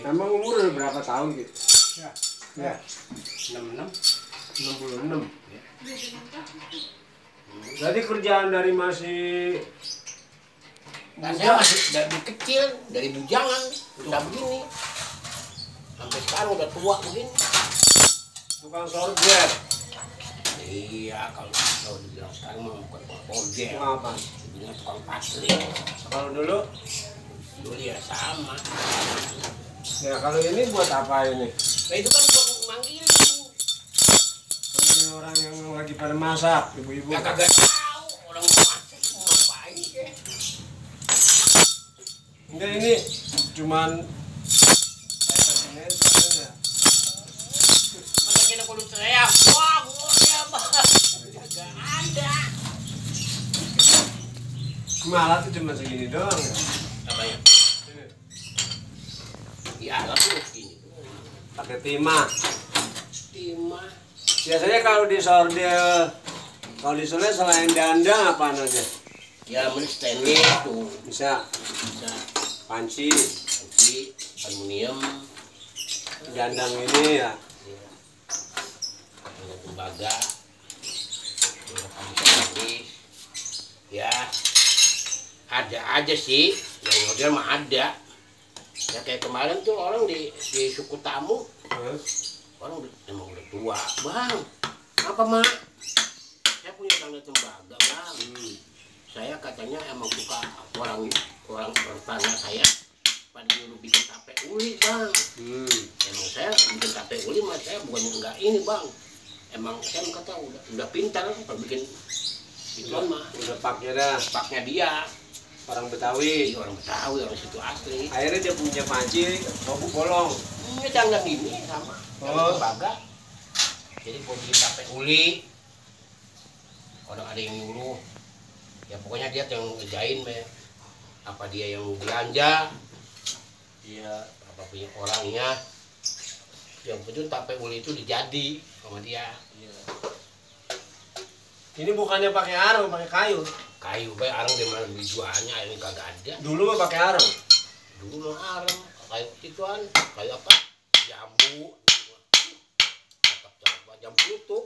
Emang umur udah berapa tahun gitu? Ya. 66. 66. Ya. Jadi kerjaan dari masih Saya masih dari kecil, dari bujangan udah begini. Sampai sekarang udah tua begini. tukang sorger. Iya, kalau dibilang sekarang mah bukan tukang sorger. Tukang apa? Dibilang tukang pasir. Kalau dulu? Dulu ya sama. Ya kalau ini buat apa ini? Nah itu kan buat manggilin. Ini orang yang lagi pada masak, ibu-ibu. Ya kagak tahu orang masak mau ngapain ya. Enggak, ini cuman ya. Masa kita kudu teriak, wah ya bang, kagak ada. Malah tuh cuma segini doang ya. Apanya? Ini. Ya alat tuh gini. Pakai timah. Timah. Biasanya kalau di sordel, kalau di sordel selain dandang apa aja? Ya beli stainless tuh. Bisa Bisa panci, panci, aluminium, dandang ini ya. ada tembaga, ada panci. Ya ada aja sih, yang model mah ada. Ya kayak kemarin tuh orang di suku tamu, orang emang udah tua, bang. Apa mak? Saya punya tanda tembaga, bang. Saya katanya emang suka orang tanya saya pada nyuruh bikin tape uli, bang. Emang saya bikin tape uli, mas saya bukannya enggak ini, bang. Emang saya kata udah pintar kalau bikin itu mah. Udah paknya dah. Paknya dia. Orang Betawi. Orang Betawi, orang situ asli. Akhirnya dia punya panci, bambu bolong. Ini jangan ini sama. Oh. Tembaga. Jadi kalau bikin tape uli, kalau ada yang nyuruh, ya pokoknya dia yang ngerjain be. Apa dia yang belanja, dia apa punya orangnya, yang betul tape uli itu dijadi sama dia. Ini bukannya pakai arang, pakai kayu. Kayu be, arang di mana dijualnya ini kagak ada. Dulu mah pakai arang. Dulu mah arang, kayu ituan, kayu apa? Jambu, jambu tutup.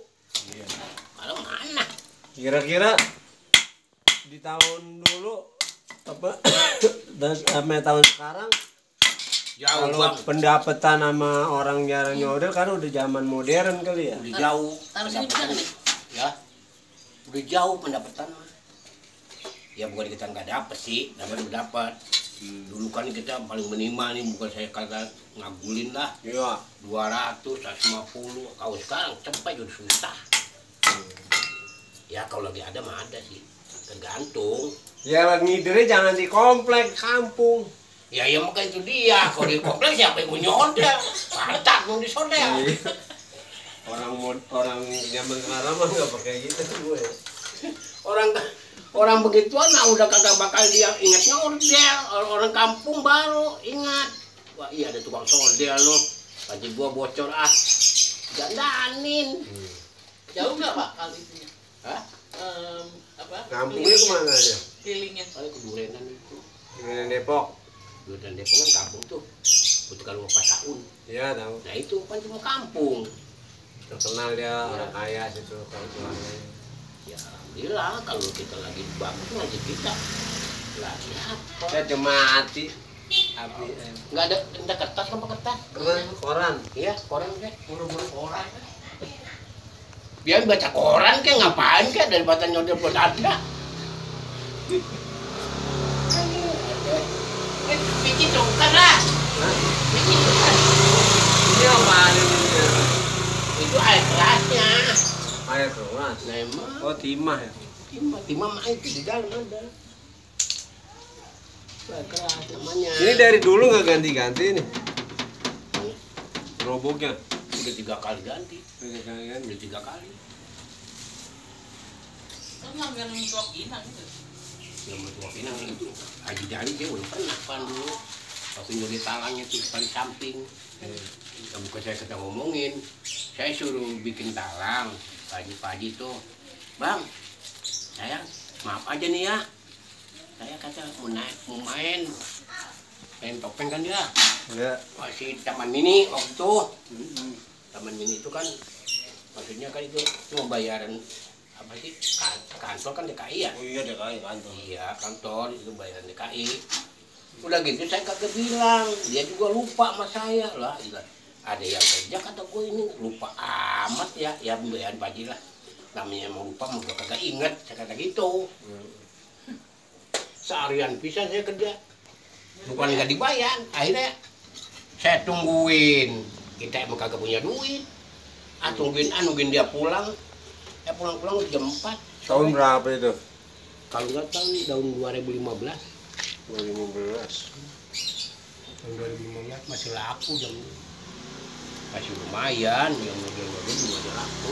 Arang mana? Kira-kira di tahun dulu apa dan sampai tahun sekarang Jauh kalau bang, pendapatan sama orang jarang nyodel kan udah zaman modern kali ya. udah jauh Taruh sini bisa pendapatan. nih. Ya, udah jauh pendapatan mah. Ya bukan kita nggak dapet sih, dapat dapat. Dulu kan kita paling minimal nih, bukan saya kagak ngagulin lah. Iya. 200, 150. Kalau sekarang cepet udah susah. Ya kalau lagi ada mah ada sih, tergantung. Ya ngidernya jangan di komplek kampung. Ya ya makanya itu dia. Kalau di kompleks siapa yang mau nyodel? Pantat mau disodel. Orang zaman sekarang mah nggak pakai gitu gue. Orang begituan nah udah kagak bakal dia ingat nyodel. Orang kampung baru ingat. Wah iya ada tukang sodel loh. Gaji gua bocor ah. Dandanin. Jauh nggak Pak kali itu? Hah? Apa? Kampungnya kemana aja? Kelilingnya. Kali kedurenan itu. Di Depok. Durenan Depok kan kampung tuh. Butuh kalau 4 tahun. Iya tahu. Nah itu kan cuma kampung. Terkenal dia orang kaya situ kalau keluarganya. Ya alhamdulillah kalau kita lagi bagus nanti kita. Lah siapa? Saya cuma mati. Api. Nggak ada kertas apa kertas? Koran. Iya, koran deh. Buru-buru koran. Biar baca koran kayak ngapain kayak daripada nyodel buat ada. Bikin dongkar lah. Bikin dongkar. Ini apaan ini? Itu air kerasnya. Air keras. Nah emang. Oh timah ya. Timah mah itu di dalam ada. Air keras namanya. Ini dari dulu nggak ganti-ganti nih. Roboknya. Udah 3 kali ganti. Ganti-ganti. Udah 3 kali. Kan ngambil suap inang itu. Yang mertua Pinang itu Haji Jali dia udah pernah kan dulu waktu nyuri talangnya tuh paling samping. Ya bukan saya kita ngomongin, saya suruh bikin talang pagi-pagi tuh, bang, sayang maaf aja nih ya, saya kata mau main topeng kan dia, Ya. Masih taman mini waktu itu. Taman mini itu kan maksudnya kan itu cuma bayaran apa sih, kantor kan DKI ya. Oh iya DKI kantor. Iya kantor itu bayaran DKI. Udah gitu saya kagak bilang, dia juga lupa sama saya lah. Ada yang kerja kata gue ini lupa amat ya, ya pembayaran pajak lah. Namanya mau lupa mau kagak inget, saya kata gitu. Seharian bisa saya kerja, bukan nggak dibayar. Akhirnya saya tungguin, kita emang kagak punya duit. Nungguin dia pulang. Pulang jam 4. Tahun berapa itu? Kalau nggak tahun 2015. 2015. Tahun 2015 masih laku jam, masih lumayan, yang mobil juga masih laku.